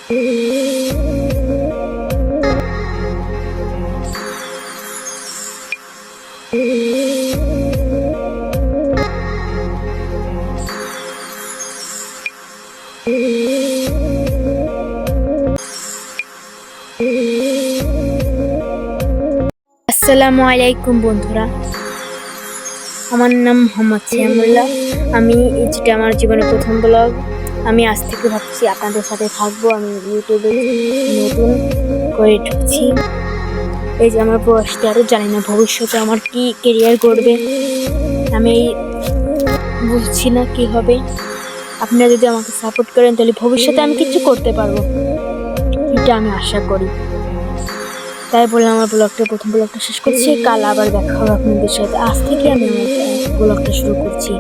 আসসালামু আলাইকুম বন্ধুরা, আমার নাম মোহাম্মদ সিয়ামুল্লাহ। যেটা আমার জীবনের প্রথম ব্লগ। আমি আজ থেকে ভাবছি আপনাদের সাথে থাকবো। আমি ইউটিউবে নতুন করে ঢুকছি। এই যে আমার বয়সটা আরও জানি না ভবিষ্যতে আমার কি কেরিয়ার করবে, আমি বুঝছি না কি হবে। আপনারা যদি আমাকে সাপোর্ট করেন তাহলে ভবিষ্যতে আমি কিছু করতে পারবো, এটা আমি আশা করি। তাই বলে আমার প্রথম ব্লগটা শেষ করছি। কাল আবার দেখা হবে আপনাদের সাথে। আজ থেকে আমি আমার ব্লগটা শুরু করছি।